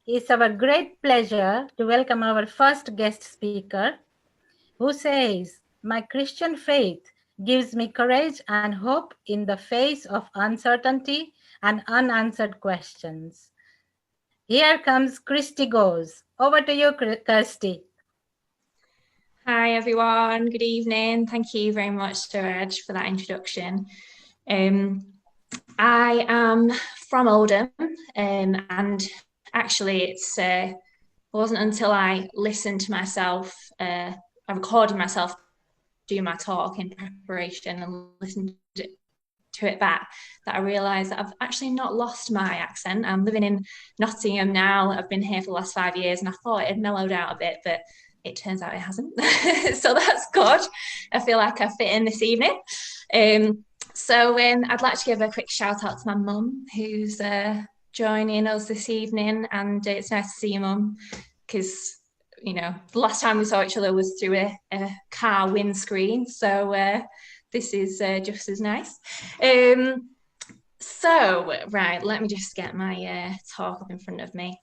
It's our great pleasure to welcome our first guest speaker, who says, "My Christian faith gives me courage and hope in the face of uncertainty and unanswered questions." Here comes Christy Goes. Over to you, Kirsty. Hi everyone, good evening. Thank you very much, Suraj, for that introduction. I am from Oldham, and actually it wasn't until I listened to myself, I recorded myself doing my talk in preparation and listened to it back, that I realised that I've actually not lost my accent. I'm living in Nottingham now. I've been here for the last 5 years, and I thought it had mellowed out a bit, but it turns out it hasn't. So that's good. I feel like I fit in this evening. I'd like to give a quick shout out to my mum, who's joining us this evening, and it's nice to see you, Mum, because the last time we saw each other was through a car windscreen, so this is just as nice. Right, let me just get my talk up in front of me.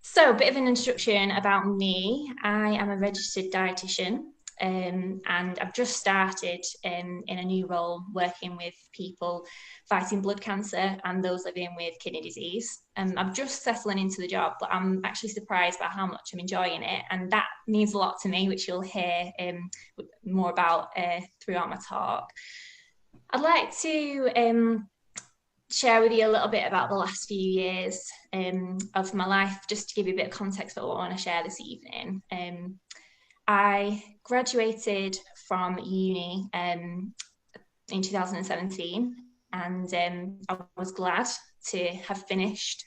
So a bit of an introduction about me. I am a registered dietitian, and I've just started in a new role working with people fighting blood cancer and those living with kidney disease. I'm just settling into the job, but I'm actually surprised by how much I'm enjoying it, and that means a lot to me, which you'll hear more about throughout my talk. I'd like to share with you a little bit about the last few years of my life, just to give you a bit of context for what I want to share this evening. I graduated from uni in 2017, and I was glad to have finished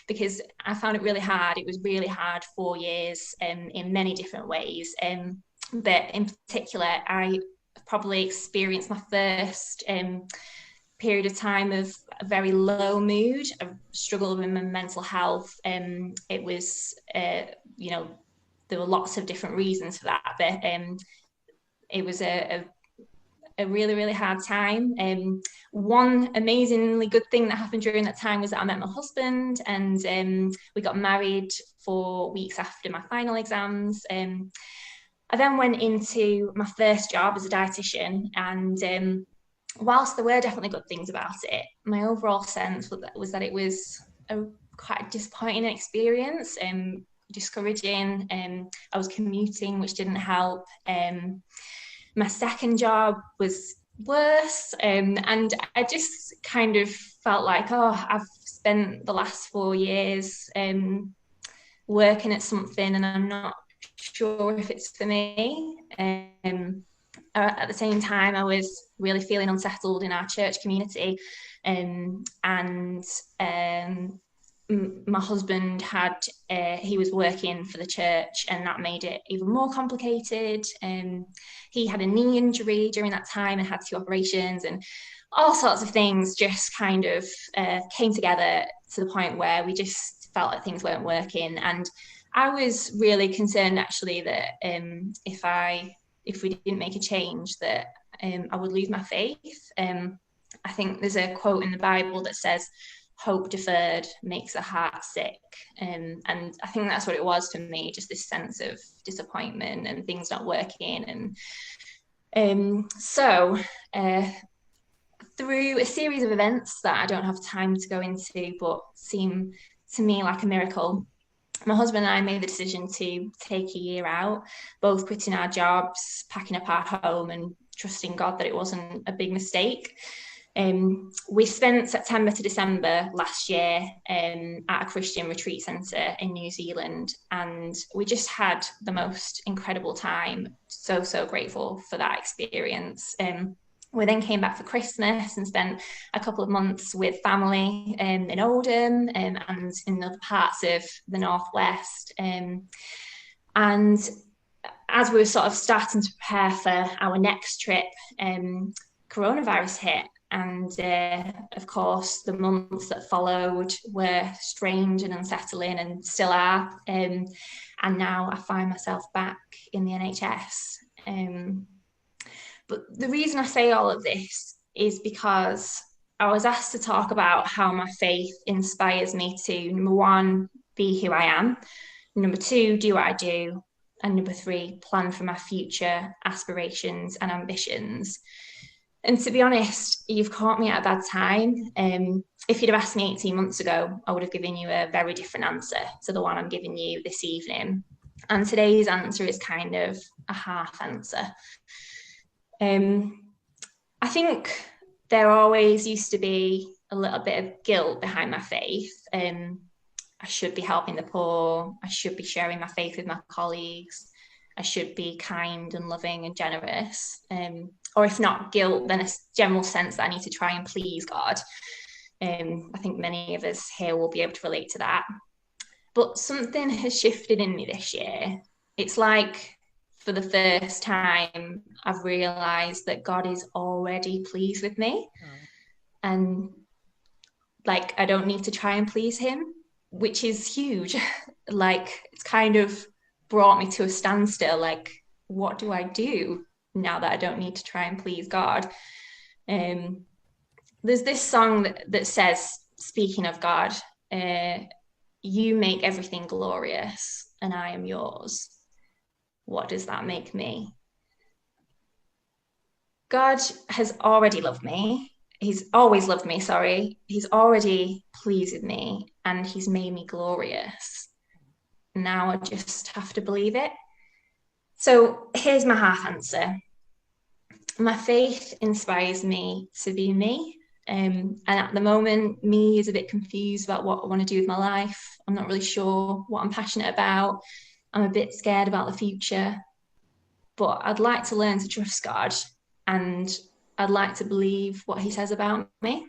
because I found it really hard. It was really hard 4 years in many different ways. But in particular, I probably experienced my first period of time of a very low mood. I struggled with my mental health. It was, there were lots of different reasons for that, but it was a really, really hard time. One amazingly good thing that happened during that time was that I met my husband, and we got married 4 weeks after my final exams. I then went into my first job as a dietitian, and whilst there were definitely good things about it, my overall sense was that it was quite a disappointing experience, discouraging. I was commuting, which didn't help. My second job was worse, and I just kind of felt like, I've spent the last 4 years working at something, and I'm not sure if it's for me. At the same time, I was really feeling unsettled in our church community, and my husband he was working for the church, and that made it even more complicated. He had a knee injury during that time and had 2 operations, and all sorts of things just kind of came together to the point where we just felt like things weren't working. And I was really concerned, actually, that if we didn't make a change, that I would lose my faith. I think there's a quote in the Bible that says, "Hope deferred makes a heart sick." And I think that's what it was for me, just this sense of disappointment and things not working. And through a series of events that I don't have time to go into, but seem to me like a miracle, my husband and I made the decision to take a year out, both quitting our jobs, packing up our home, and trusting God that it wasn't a big mistake. We spent September to December last year at a Christian retreat centre in New Zealand, and we just had the most incredible time. So grateful for that experience. We then came back for Christmas and spent a couple of months with family in Oldham and in other parts of the Northwest. And as we were sort of starting to prepare for our next trip, coronavirus hit. And of course, the months that followed were strange and unsettling, and still are. And now I find myself back in the NHS. But the reason I say all of this is because I was asked to talk about how my faith inspires me to, number one, be who I am, number two, do what I do, and number three, plan for my future aspirations and ambitions. And to be honest, you've caught me at a bad time. If you'd have asked me 18 months ago, I would have given you a very different answer to the one I'm giving you this evening. And today's answer is kind of a half answer. I think there always used to be a little bit of guilt behind my faith. I should be helping the poor. I should be sharing my faith with my colleagues. I should be kind and loving and generous. Or if not guilt, then a general sense that I need to try and please God. I think many of us here will be able to relate to that. But something has shifted in me this year. It's like for the first time, I've realized that God is already pleased with me. And like, I don't need to try and please him, which is huge. Like, it's kind of brought me to a standstill. Like, what do I do now that I don't need to try and please God? There's this song that says, speaking of God, you make everything glorious and I am yours. What does that make me? God has already loved me. He's always loved me, sorry. He's already pleased with me and he's made me glorious. Now I just have to believe it. So here's my half answer. My faith inspires me to be me. And at the moment, me is a bit confused about what I want to do with my life. I'm not really sure what I'm passionate about. I'm a bit scared about the future. But I'd like to learn to trust God and I'd like to believe what he says about me.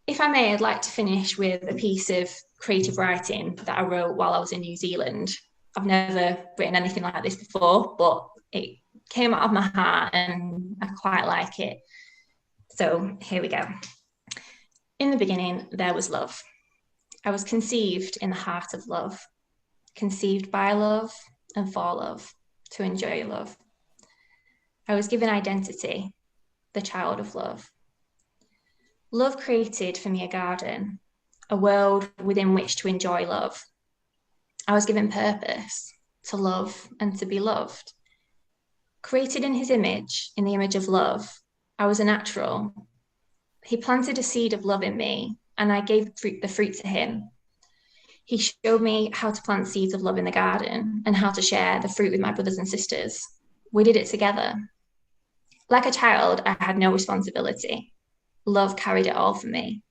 If I may, I'd like to finish with a piece of creative writing that I wrote while I was in New Zealand. I've never written anything like this before, but it came out of my heart and I quite like it. So here we go. In the beginning, there was love. I was conceived in the heart of love, conceived by love and for love, to enjoy love. I was given identity, the child of love. Love created for me a garden, a world within which to enjoy love. I was given purpose, to love and to be loved. Created in his image, in the image of love, I was a natural. He planted a seed of love in me, and I gave the fruit to him. He showed me how to plant seeds of love in the garden and how to share the fruit with my brothers and sisters. We did it together. Like a child, I had no responsibility. Love carried it all for me.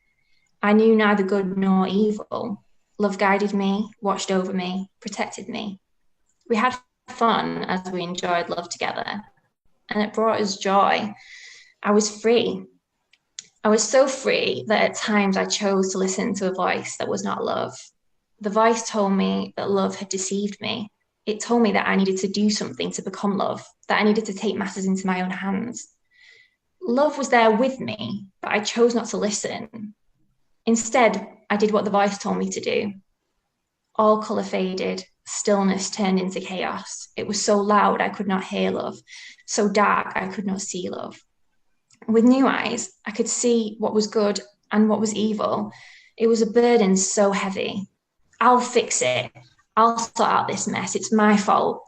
I knew neither good nor evil. Love guided me, watched over me, protected me. We had fun as we enjoyed love together, and it brought us joy. I was free. I was so free that at times I chose to listen to a voice that was not love. The voice told me that love had deceived me. It told me that I needed to do something to become love, that I needed to take matters into my own hands. Love was there with me, but I chose not to listen. Instead, I did what the voice told me to do. All colour faded, stillness turned into chaos. It was so loud I could not hear love, so dark I could not see love. With new eyes, I could see what was good and what was evil. It was a burden so heavy. I'll fix it. I'll sort out this mess. It's my fault.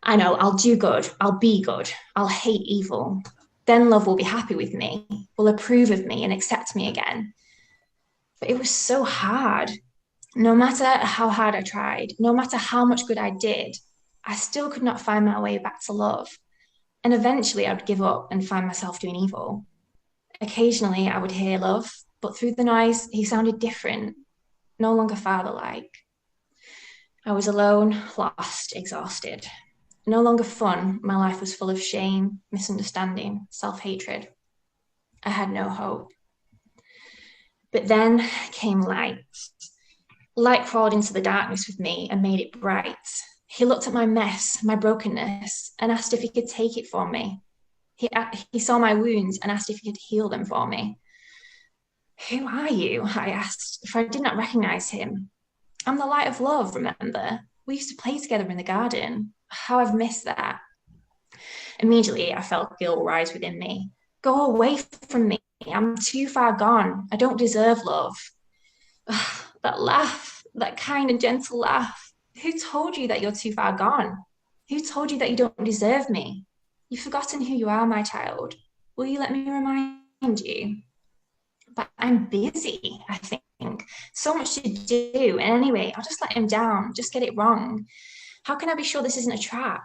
I know, I'll do good. I'll be good. I'll hate evil. Then love will be happy with me, will approve of me and accept me again. But it was so hard. No matter how hard I tried, no matter how much good I did, I still could not find my way back to love. And eventually I would give up and find myself doing evil. Occasionally I would hear love, but through the noise, he sounded different, no longer father-like. I was alone, lost, exhausted. No longer fun. My life was full of shame, misunderstanding, self-hatred. I had no hope. But then came light. Light crawled into the darkness with me and made it bright. He looked at my mess, my brokenness, and asked if he could take it from me. He saw my wounds and asked if he could heal them for me. Who are you? I asked, for I did not recognize him. I'm the light of love, remember? We used to play together in the garden. How I've missed that. Immediately, I felt guilt rise within me. Go away from me. I'm too far gone. I don't deserve love. Ugh, that laugh, that kind and gentle laugh. Who told you that you're too far gone? Who told you that you don't deserve me? You've forgotten who you are, my child. Will you let me remind you? But I'm busy, I think. So much to do. And anyway, I'll just let him down, just get it wrong. How can I be sure this isn't a trap?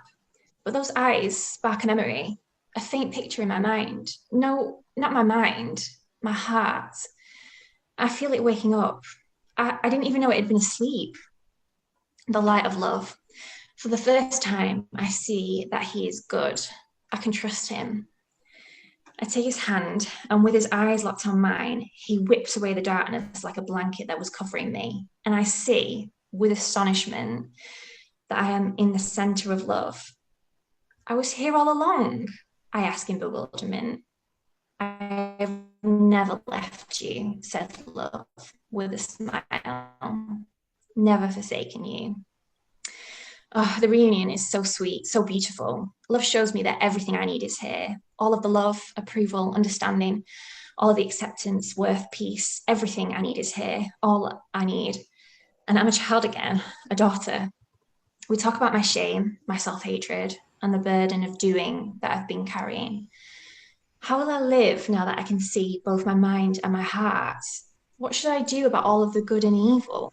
But those eyes spark an memory, a faint picture in my mind. No, not my mind, my heart. I feel it waking up. I didn't even know it had been asleep. The light of love. For the first time, I see that he is good. I can trust him. I take his hand, and with his eyes locked on mine, he whips away the darkness like a blanket that was covering me. And I see, with astonishment, that I am in the center of love. I was here all along, I ask in bewilderment. I've never left you, said love with a smile. Never forsaken you. Oh, the reunion is so sweet, so beautiful. Love shows me that everything I need is here. All of the love, approval, understanding, all of the acceptance, worth, peace, everything I need is here. All I need. And I'm a child again, a daughter. We talk about my shame, my self-hatred, and the burden of doing that I've been carrying. How will I live now that I can see both my mind and my heart? What should I do about all of the good and evil?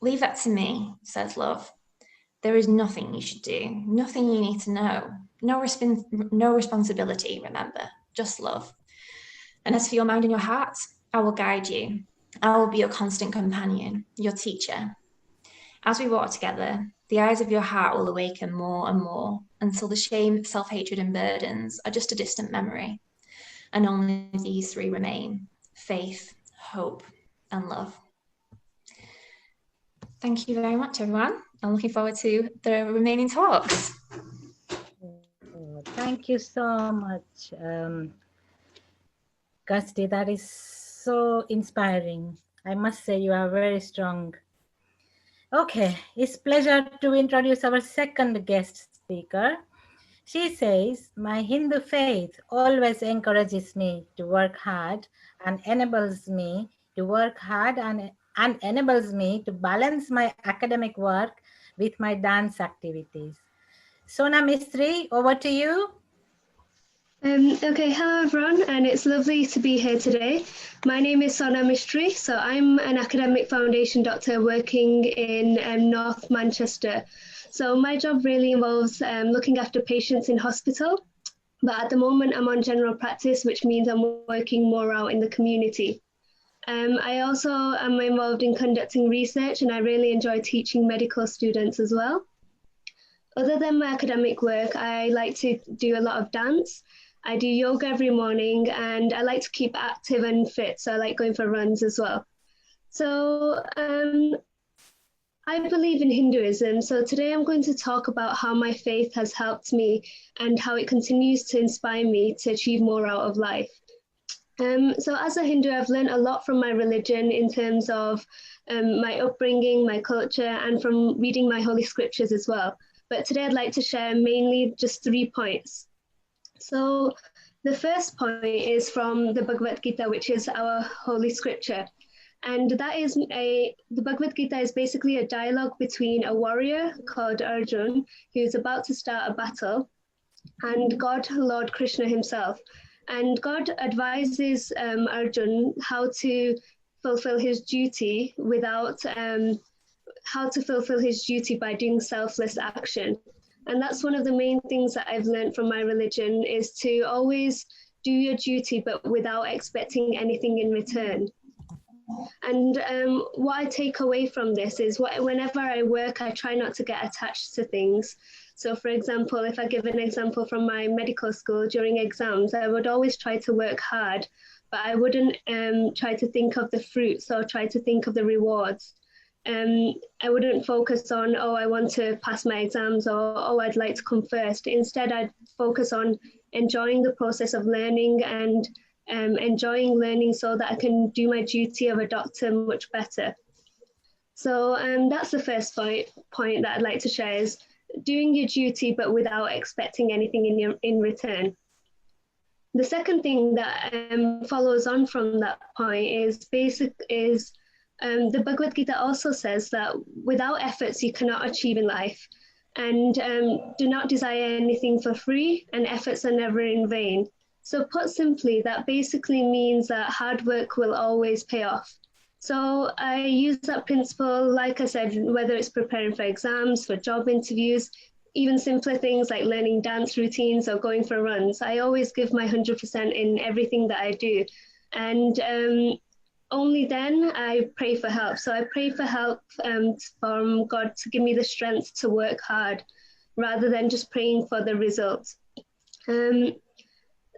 Leave that to me, says love. There is nothing you should do, nothing you need to know. No responsibility, remember, just love. And as for your mind and your heart, I will guide you. I will be your constant companion, your teacher. As we walk together, the eyes of your heart will awaken more and more until the shame, self-hatred, and burdens are just a distant memory. And only these three remain: faith, hope, and love. Thank you very much, everyone. I'm looking forward to the remaining talks. Thank you so much, Gusty. That is so inspiring. I must say you are very strong. Okay, it's pleasure to introduce our second guest speaker. She says, my Hindu faith always encourages me to work hard and enables me to work hard and enables me to balance my academic work with my dance activities. Sona Mistry, over to you. Okay, hello everyone, and it's lovely to be here today. My name is Sona Mistry, so I'm an academic foundation doctor working in North Manchester. So my job really involves looking after patients in hospital, but at the moment I'm on general practice, which means I'm working more out in the community. I also am involved in conducting research, and I really enjoy teaching medical students as well. Other than my academic work, I like to do a lot of dance. I do yoga every morning, and I like to keep active and fit, so I like going for runs as well. So I believe in Hinduism, so today I'm going to talk about how my faith has helped me and how it continues to inspire me to achieve more out of life. So as a Hindu, I've learned a lot from my religion in terms of my upbringing, my culture, and from reading my holy scriptures as well. But today I'd like to share mainly just 3 points. So the first point is from the Bhagavad-Gita, which is our holy scripture. And that is the Bhagavad-Gita is basically a dialogue between a warrior called Arjun, who's about to start a battle, and God, Lord Krishna himself. And God advises Arjun how to fulfill his duty by doing selfless action. And that's one of the main things that I've learned from my religion, is to always do your duty, but without expecting anything in return. And what I take away from this is whenever I work, I try not to get attached to things. So for example, if I give an example from my medical school, during exams, I would always try to work hard, but I wouldn't try to think of the fruits or try to think of the rewards. I wouldn't focus on, oh, I want to pass my exams, or, oh, I'd like to come first. Instead, I'd focus on enjoying the process of learning and enjoying learning so that I can do my duty of a doctor much better. So that's the first point that I'd like to share, is doing your duty, but without expecting anything in return. The second thing that follows on from that point is the Bhagavad-Gita also says that without efforts you cannot achieve in life, and do not desire anything for free, and efforts are never in vain. So put simply, that basically means that hard work will always pay off. So I use that principle, like I said, whether it's preparing for exams, for job interviews, even simpler things like learning dance routines or going for runs. I always give my 100% in everything that I do. And only then I pray for help. So I pray for help from God to give me the strength to work hard rather than just praying for the results.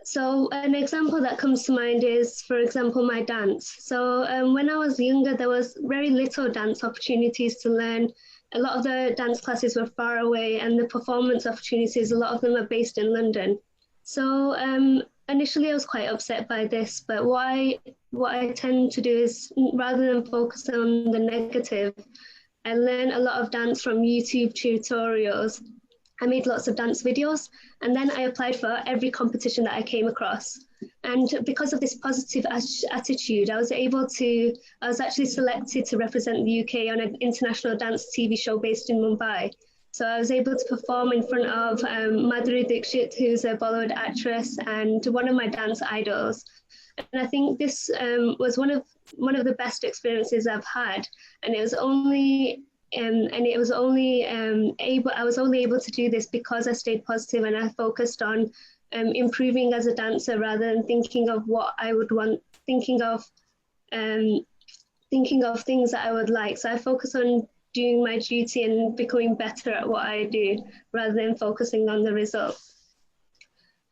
So an example that comes to mind is, for example, my dance. So when I was younger, there was very little dance opportunities to learn. A lot of the dance classes were far away, and the performance opportunities, a lot of them are based in London. So initially I was quite upset by this, but what I tend to do is, rather than focus on the negative, I learned a lot of dance from YouTube tutorials. I made lots of dance videos, and then I applied for every competition that I came across. And because of this positive attitude, I was actually selected to represent the UK on an international dance TV show based in Mumbai. So I was able to perform in front of Madhuri Dixit, who's a Bollywood actress and one of my dance idols. And I think this was one of the best experiences I've had. And I was only able to do this because I stayed positive and I focused on improving as a dancer rather than thinking of what I would want, thinking of things that I would like. So I focus on doing my duty and becoming better at what I do rather than focusing on the result.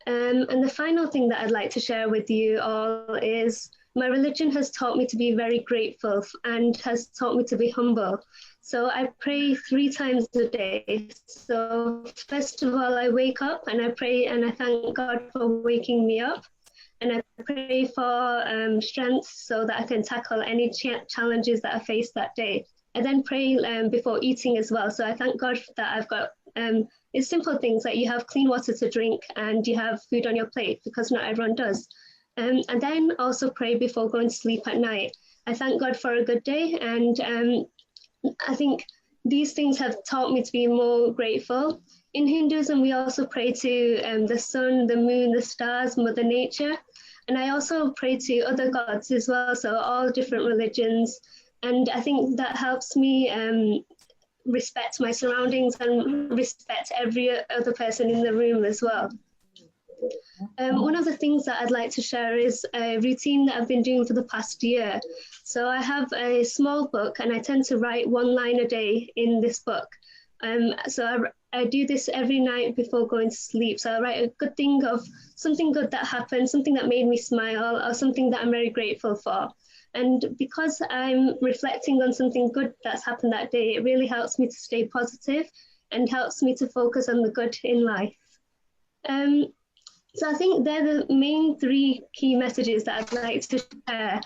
And the final thing that I'd like to share with you all is my religion has taught me to be very grateful and has taught me to be humble. So I pray 3 times a day. So first of all, I wake up and I pray and I thank God for waking me up. And I pray for strength so that I can tackle any challenges that I face that day. I then pray before eating as well. So I thank God that I've got it's simple things like you have clean water to drink and you have food on your plate, because not everyone does. And then also pray before going to sleep at night. I thank God for a good day, and I think these things have taught me to be more grateful. In Hinduism, we also pray to the sun, the moon, the stars, Mother Nature. And I also pray to other gods as well, so all different religions. And I think that helps me respect my surroundings and respect every other person in the room as well. One of the things that I'd like to share is a routine that I've been doing for the past year. So I have a small book and I tend to write 1 line a day in this book. So I do this every night before going to sleep. So I write a good thing of something good that happened, something that made me smile, or something that I'm very grateful for. And because I'm reflecting on something good that's happened that day, it really helps me to stay positive and helps me to focus on the good in life. So I think they're the main 3 key messages that I'd like to share.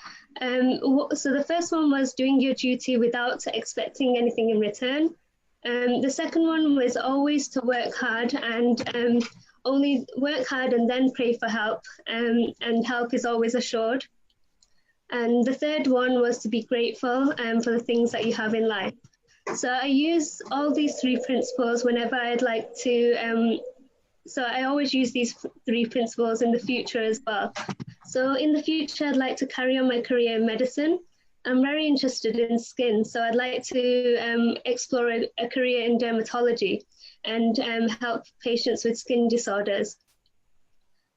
So the first one was doing your duty without expecting anything in return. The second one was always to work hard and only work hard and then pray for help, and help is always assured. And the third one was to be grateful for the things that you have in life. So I use all these 3 principles whenever I'd like to, so I always use these 3 principles in the future as well. So in the future, I'd like to carry on my career in medicine. I'm very interested in skin, so I'd like to explore a career in dermatology and help patients with skin disorders.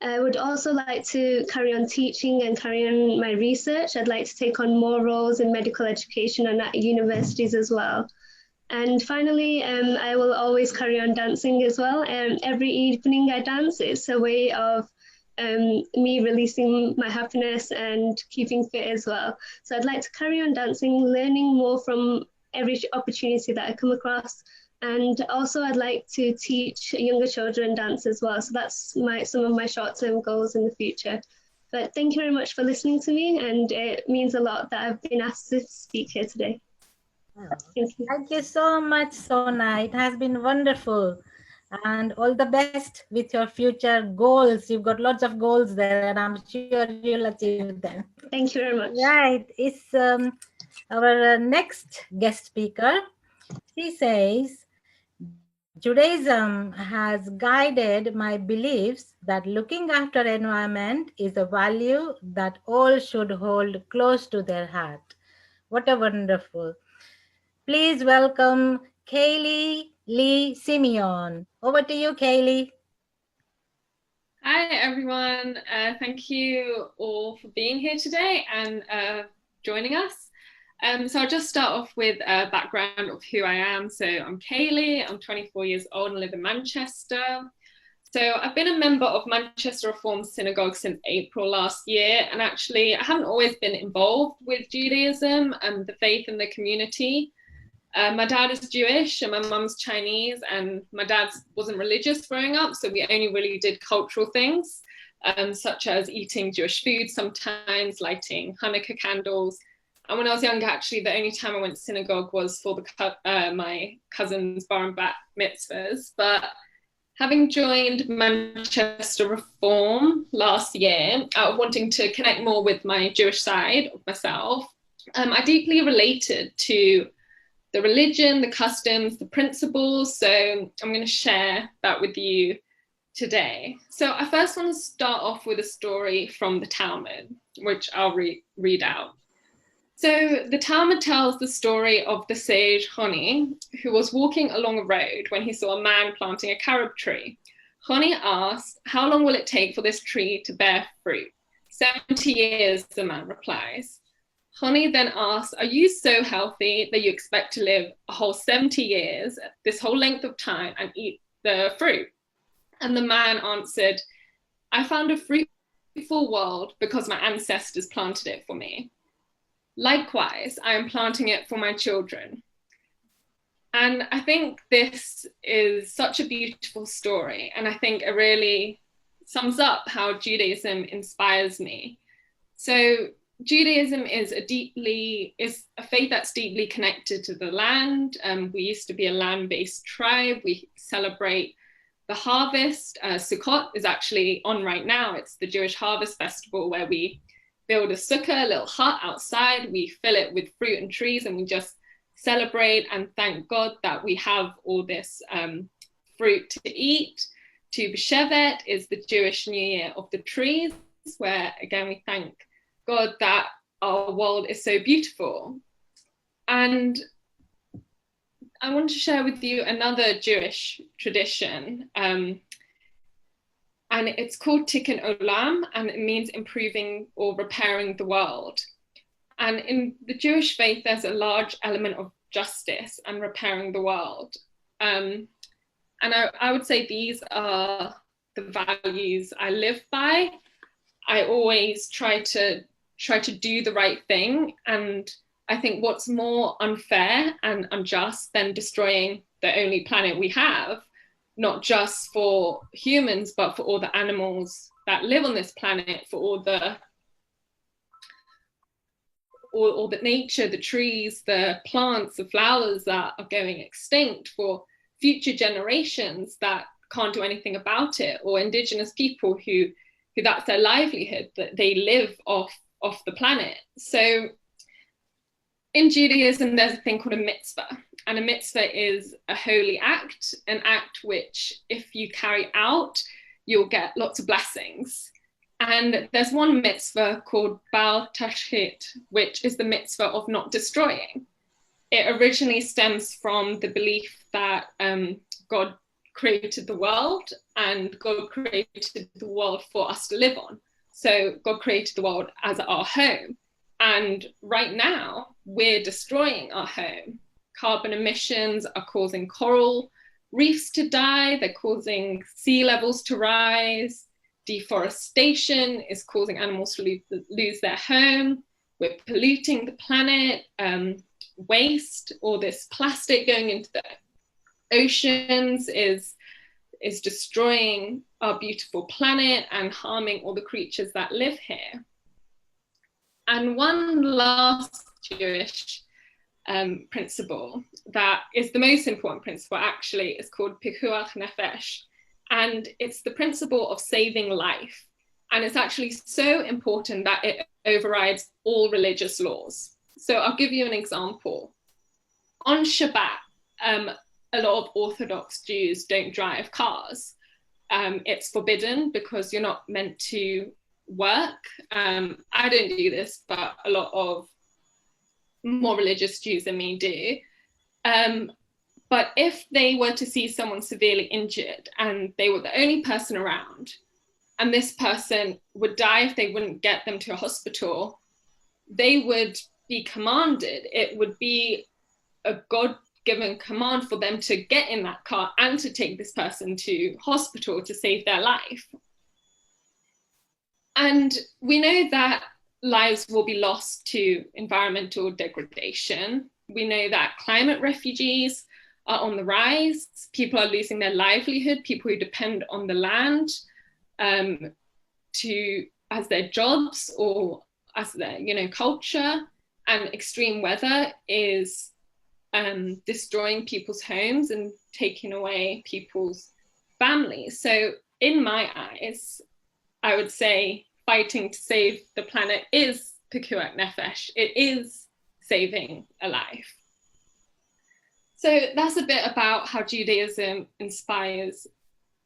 I would also like to carry on teaching and carry on my research. I'd like to take on more roles in medical education and at universities as well. And finally, I will always carry on dancing as well. Every evening I dance. It's a way of me releasing my happiness and keeping fit as well. So I'd like to carry on dancing, learning more from every opportunity that I come across. And also I'd like to teach younger children dance as well. So that's some of my short-term goals in the future. But thank you very much for listening to me, and it means a lot that I've been asked to speak here today. Thank you so much, Sona. It has been wonderful. and all the best with your future goals. You've got lots of goals there, and I'm sure you'll achieve them. Thank you very much. Right. It's our next guest speaker. She says, Judaism has guided my beliefs that looking after environment is a value that all should hold close to their heart. What a wonderful. Please welcome Kaylee Lee Simeon. Over to you, Kaylee. Hi, everyone. Thank you all for being here today and joining us. So I'll just start off with a background of who I am. So I'm Kaylee, I'm 24 years old and live in Manchester. So I've been a member of Manchester Reformed Synagogue since April last year. And actually, I haven't always been involved with Judaism and the faith in the community. My dad is Jewish and my mum's Chinese, and my dad wasn't religious growing up, so we only really did cultural things, such as eating Jewish food sometimes, lighting Hanukkah candles. And when I was younger, actually, the only time I went to synagogue was for my cousin's bar and bat mitzvahs. But having joined Manchester Reform last year, wanting to connect more with my Jewish side of myself, I deeply related to the religion, the customs, the principles. So I'm going to share that with you today. So I first want to start off with a story from the Talmud, which I'll read out. So the Talmud tells the story of the sage Honi, who was walking along a road when he saw a man planting a carob tree. Honi asked, "How long will it take for this tree to bear fruit?" 70 years, the man replies. Honi then asks, "Are you so healthy that you expect to live a whole 70 years, this whole length of time, and eat the fruit?" And the man answered, "I found a fruitful world because my ancestors planted it for me. Likewise, I am planting it for my children." And I think this is such a beautiful story. And I think it really sums up how Judaism inspires me. So Judaism is a faith that's deeply connected to the land. We used to be a land-based tribe. We celebrate the harvest. Sukkot is actually on right now. It's the Jewish Harvest Festival where we build a sukkah, a little hut outside. We fill it with fruit and trees, and we just celebrate and thank God that we have all this fruit to eat. Tu B'Shevet is the Jewish New Year of the trees, where again we thank God that our world is so beautiful. And I want to share with you another Jewish tradition, and it's called Tikkun Olam, and it means improving or repairing the world. And in the Jewish faith, there's a large element of justice and repairing the world. And I would say these are the values I live by. I always try to do the right thing. And I think what's more unfair and unjust than destroying the only planet we have, not just for humans, but for all the animals that live on this planet, for all the nature, the trees, the plants, the flowers that are going extinct, for future generations that can't do anything about it, or indigenous people who that's their livelihood, that they live off the planet. So in Judaism, there's a thing called a mitzvah, and a mitzvah is a holy act, an act which if you carry out, you'll get lots of blessings. And there's one mitzvah called Bal Tashchit, which is the mitzvah of not destroying. It originally stems from the belief that God created the world, and God created the world for us to live on. So God created the world as our home. And right now, we're destroying our home. Carbon emissions are causing coral reefs to die. They're causing sea levels to rise. Deforestation is causing animals to lose their home. We're polluting the planet. Waste, all this plastic going into the oceans is destroying our beautiful planet and harming all the creatures that live here. And one last Jewish principle that is the most important principle actually. It's called pikuach nefesh, and it's the principle of saving life. And it's actually so important that it overrides all religious laws. So I'll give you an example. On Shabbat, a lot of Orthodox Jews don't drive cars. It's forbidden because you're not meant to work. I don't do this, but a lot of more religious Jews than me do. But if they were to see someone severely injured and they were the only person around, and this person would die if they wouldn't get them to a hospital, they would be commanded. It would be a God-given command for them to get in that car and to take this person to hospital to save their life. And we know that lives will be lost to environmental degradation. We know that climate refugees are on the rise. People are losing their livelihood, people who depend on the land as their jobs or as their culture. And extreme weather is destroying people's homes and taking away people's families. So in my eyes, I would say fighting to save the planet is pikuach nefesh. It is saving a life. So that's a bit about how Judaism inspires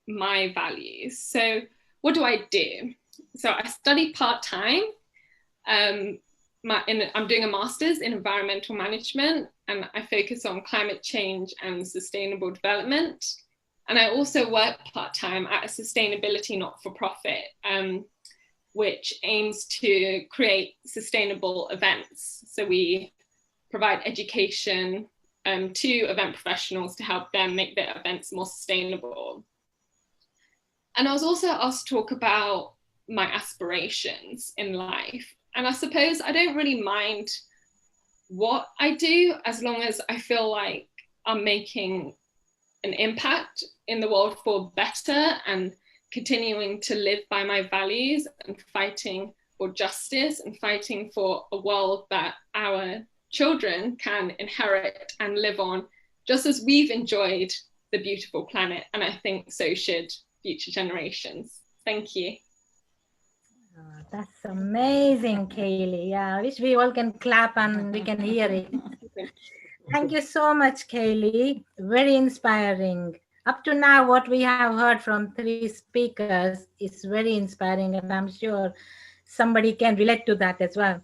my values. So what do I do? So I study part-time. I'm doing a master's in environmental management, and I focus on climate change and sustainable development. And I also work part-time at a sustainability not-for-profit, which aims to create sustainable events. So we provide education to event professionals to help them make their events more sustainable. And I was also asked to talk about my aspirations in life. And I suppose I don't really mind what I do as long as I feel like I'm making an impact in the world for better and continuing to live by my values and fighting for justice and fighting for a world that our children can inherit and live on, just as we've enjoyed the beautiful planet. And I think so should future generations. Thank you. Oh, that's amazing, Kaylee. Yeah, I wish we all can clap and we can hear it. Thank you so much, Kaylee. Very inspiring. Up to now, what we have heard from 3 speakers is very inspiring, and I'm sure somebody can relate to that as well.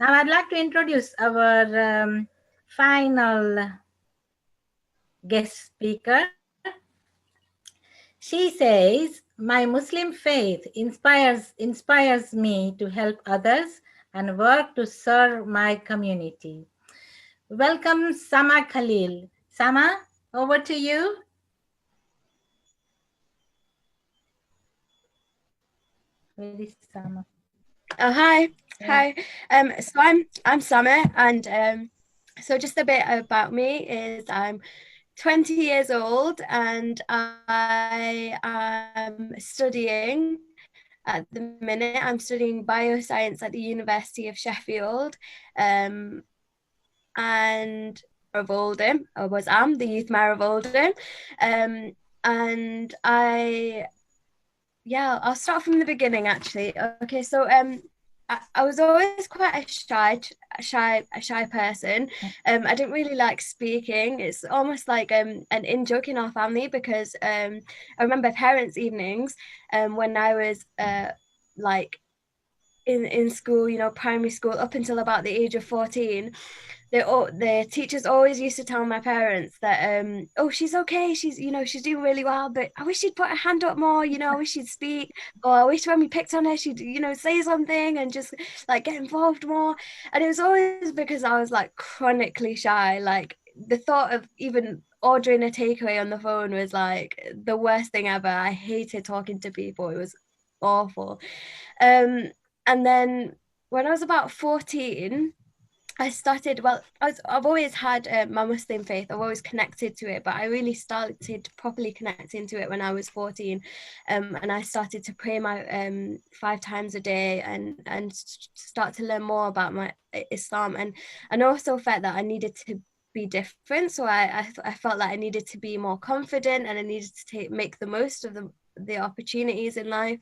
Now, I'd like to introduce our final guest speaker. She says, my Muslim faith inspires me to help others and work to serve my community. Welcome, Sama Khalil. Sama, over to you. Where is Sama? Oh, hi. Yeah. Hi. So I'm Sama, and so just a bit about me is I'm 20 years old, and I am studying at the minute. I'm studying bioscience at the University of Sheffield, and of Oldham. I'm the youth mayor of Oldham, and I'll start from the beginning actually. Okay, so I was always quite a shy person. I didn't really like speaking. It's almost like an in-joke in our family because I remember parents' evenings when I was like in school, primary school, up until about the age of 14. The teachers always used to tell my parents that oh, she's okay, she's doing really well, but I wish she'd put her hand up more, I wish she'd speak, or I wish when we picked on her she'd say something and just like get involved more. And it was always because I was like chronically shy. Like the thought of even ordering a takeaway on the phone was like the worst thing ever. I hated talking to people. It was awful. And then when I was about 14, I started, well, I've always had my Muslim faith. I've always connected to it, but I really started properly connecting to it when I was 14. And I started to pray my 5 times a day and start to learn more about my Islam. And also felt that I needed to be different. So I felt like I needed to be more confident, and I needed to make the most of the opportunities in life.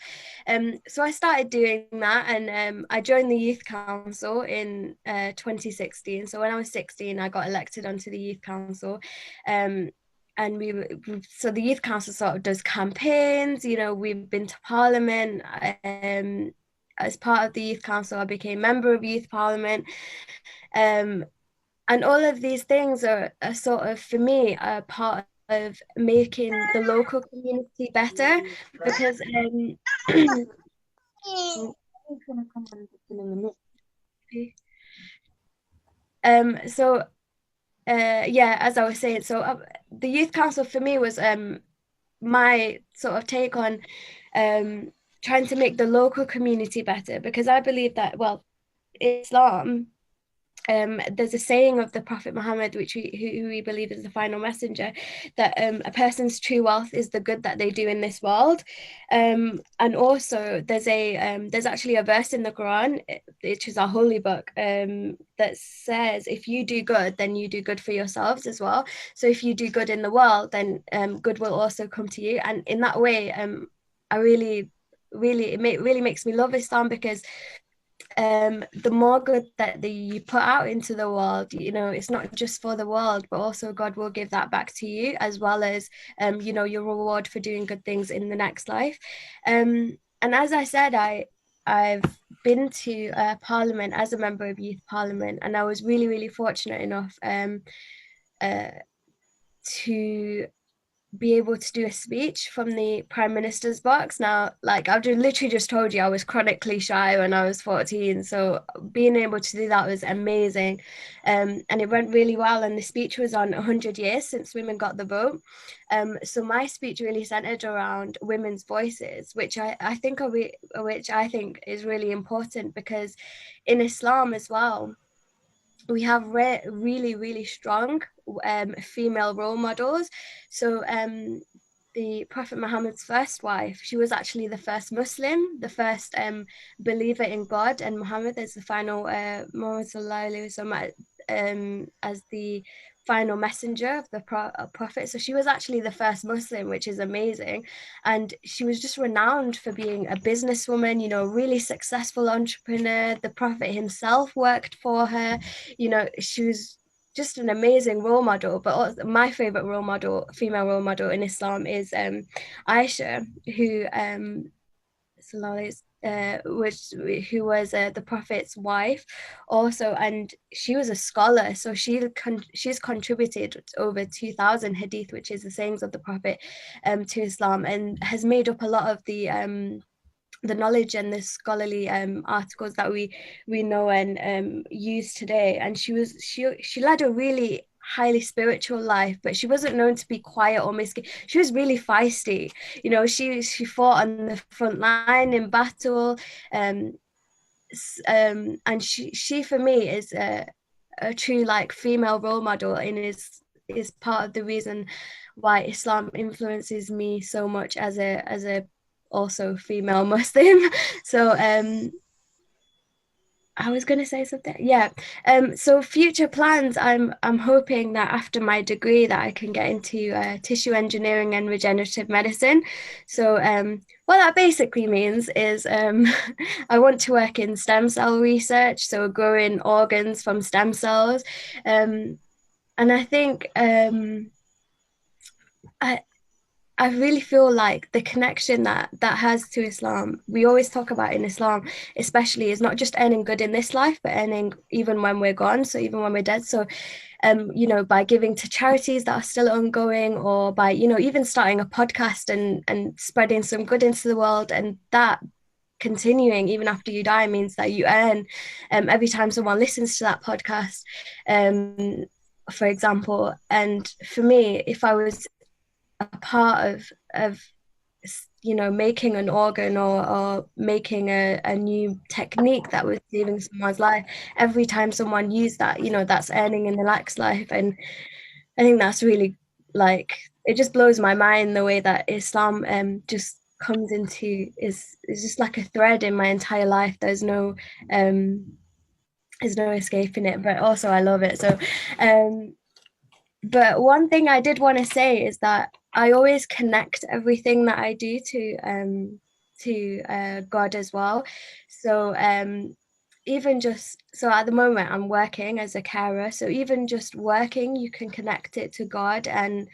So I started doing that, and I joined the youth council in 2016. So when I was 16, I got elected onto the youth council. And so the youth council sort of does campaigns, you know, we've been to parliament. As part of the youth council, I became member of youth parliament. And all of these things are sort of, for me, a part of making the local community better, because so yeah, as I was saying, so the youth council for me was my sort of take on trying to make the local community better, because I believe that, well, Islam, there's a saying of the Prophet Muhammad, who we believe is the final messenger, that a person's true wealth is the good that they do in this world. And also there's actually a verse in the Quran, which is our holy book, that says, if you do good, then you do good for yourselves as well. So if you do good in the world, then good will also come to you. And in that way, I really makes me love Islam, because the more good that you put out into the world, you know, it's not just for the world, but also God will give that back to you, as well as you know, your reward for doing good things in the next life. And as I said, I've been to Parliament as a member of Youth Parliament, and I was really fortunate enough to be able to do a speech from the Prime Minister's box. Now, like, I've literally just told you I was chronically shy when I was 14, so being able to do that was amazing. And it went really well, and the speech was on 100 years since women got the vote. So my speech really centered around women's voices, which I think is really important, because in Islam as well, we have really strong female role models. So the Prophet Muhammad's first wife, she was actually the first Muslim, the first believer in God, and Muhammad is the final Muhammad sallallahu alaihi wasallam as the final messenger of the prophet. So she was actually the first Muslim, which is amazing. And she was just renowned for being a businesswoman, you know, really successful entrepreneur. The Prophet himself worked for her. You know, she was just an amazing role model. But my favorite role model, female role model in Islam, is Aisha, who who was the Prophet's wife also, and she was a scholar. So she's contributed over 2,000 hadith, which is the sayings of the Prophet, to Islam, and has made up a lot of the knowledge and the scholarly articles that we know and use today. And she led a really highly spiritual life, but she wasn't known to be quiet or misky. She was really feisty. You know, she fought on the front line in battle, and she for me is a true, like, female role model, and is part of the reason why Islam influences me so much as a also female Muslim. So I was going to say something. Yeah. So future plans, I'm hoping that after my degree that I can get into tissue engineering and regenerative medicine. So what that basically means is I want to work in stem cell research, so growing organs from stem cells. And I think I really feel like the connection that has to Islam, we always talk about in Islam, especially, is not just earning good in this life, but earning even when we're gone. So even when we're dead. So, you know, by giving to charities that are still ongoing, or by, you know, even starting a podcast and spreading some good into the world, and that continuing even after you die means that you earn every time someone listens to that podcast, for example. And for me, if I was a part of you know, making an organ or making a new technique that was saving someone's life. Every time someone used that, you know, that's earning in the next life. And I think that's really, like, it just blows my mind the way that Islam just comes into is just like a thread in my entire life. There's no escaping it, but also I love it. So but one thing I did want to say is that I always connect everything that I do to God as well. So even just, so at the moment I'm working as a carer, so even just working, you can connect it to God, and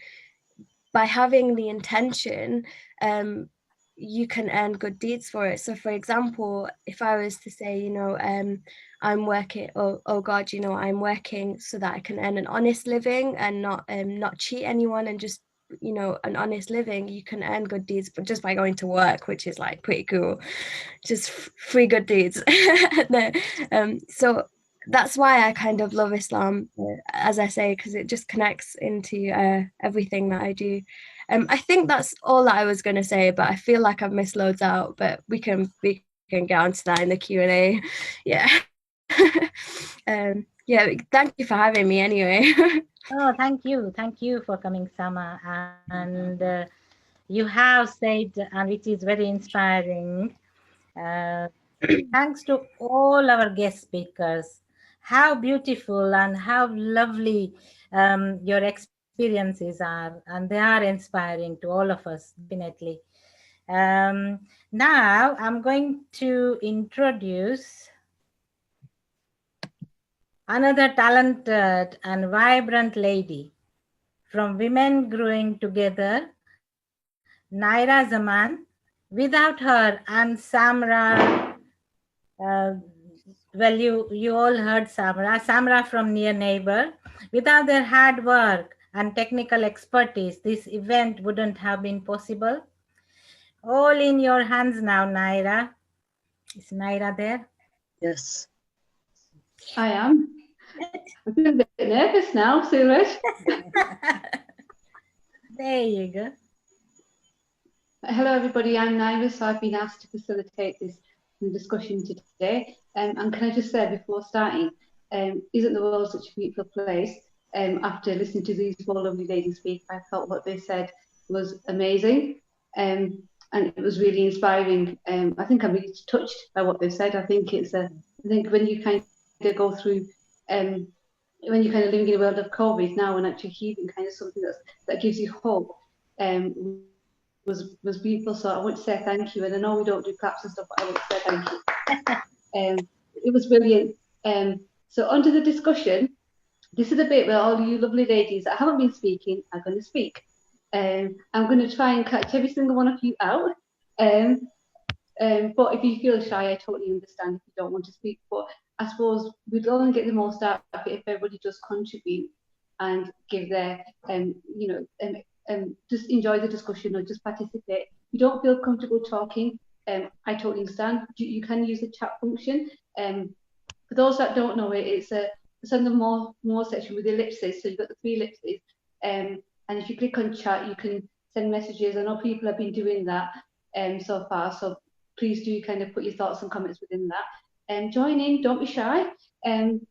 by having the intention, you can earn good deeds for it. So for example, if I was to say, you know, I'm working, oh God, you know, I'm working so that I can earn an honest living and not cheat anyone, and just, you know, an honest living, you can earn good deeds, but just by going to work, which is like pretty cool, just free good deeds. So that's why I kind of love Islam, as I say, because it just connects into everything that I do. I think that's all that I was going to say, but I feel like I've missed loads out, but we can get onto that in the Q&A. Yeah. Yeah, thank you for having me anyway. Oh, thank you for coming, Sama. And you have said, and which is very inspiring, thanks to all our guest speakers. How beautiful and how lovely your experiences are, and they are inspiring to all of us, definitely. Now I'm going to introduce another talented and vibrant lady from Women Growing Together, Naira Zaman. Without her and Samra, well, you all heard Samra from Near Neighbor. Without their hard work and technical expertise, this event wouldn't have been possible. All in your hands now, Naira. Is Naira there? Yes. I am. I'm feeling a bit nervous now, Suraj. There you go. Hello, everybody. I'm Naira, so I've been asked to facilitate this discussion today. And can I just say before starting, isn't the world such a beautiful place? After listening to these four lovely ladies speak, I felt what they said was amazing, and it was really inspiring. I think I'm really touched by what they've said. I think when you kind of go through, when you're kind of living in a world of COVID now and actually achieving kind of something that gives you hope, was beautiful. So I want to say thank you. And I know we don't do claps and stuff, but I want to say thank you. It was brilliant. So onto the discussion. This is a bit where all you lovely ladies that haven't been speaking are going to speak. I'm going to try and catch every single one of you out. But if you feel shy, I totally understand if you don't want to speak. But I suppose we'd only get the most out of it if everybody just contribute and give their, just enjoy the discussion or just participate. If you don't feel comfortable talking, I totally understand. You can use the chat function. For those that don't know it, it's on the more section with the ellipses. So you've got the 3 ellipses. And if you click on chat, you can send messages. I know people have been doing that so far. So please do kind of put your thoughts and comments within that. Join in, don't be shy.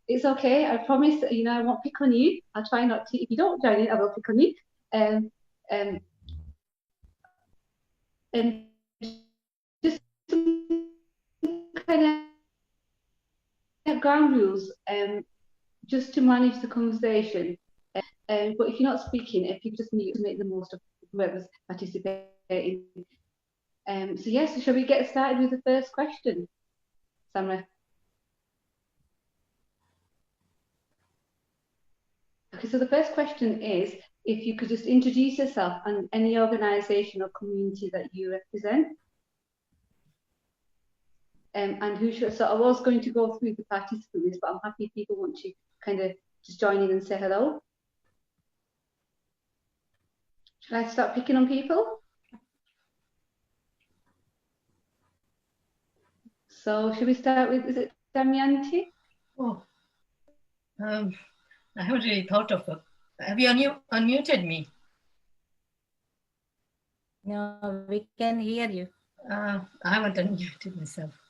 It's okay. I promise, I won't pick on you. I'll try not to. If you don't join in, I will pick on you. And just some kind of ground rules, just to manage the conversation. But if you're not speaking, if you just need to make the most of whoever's participating. So yes, shall we get started with the first question, Samra? Okay, so the first question is, if you could just introduce yourself and any organisation or community that you represent. And who should, so I was going to go through the participant list, but I'm happy if people want to kind of just join in and say hello. Should I start picking on people? So should we start with, is it Damayanti? Oh, I haven't really thought of it. Have you unmuted me? No, we can hear you. I haven't unmuted myself.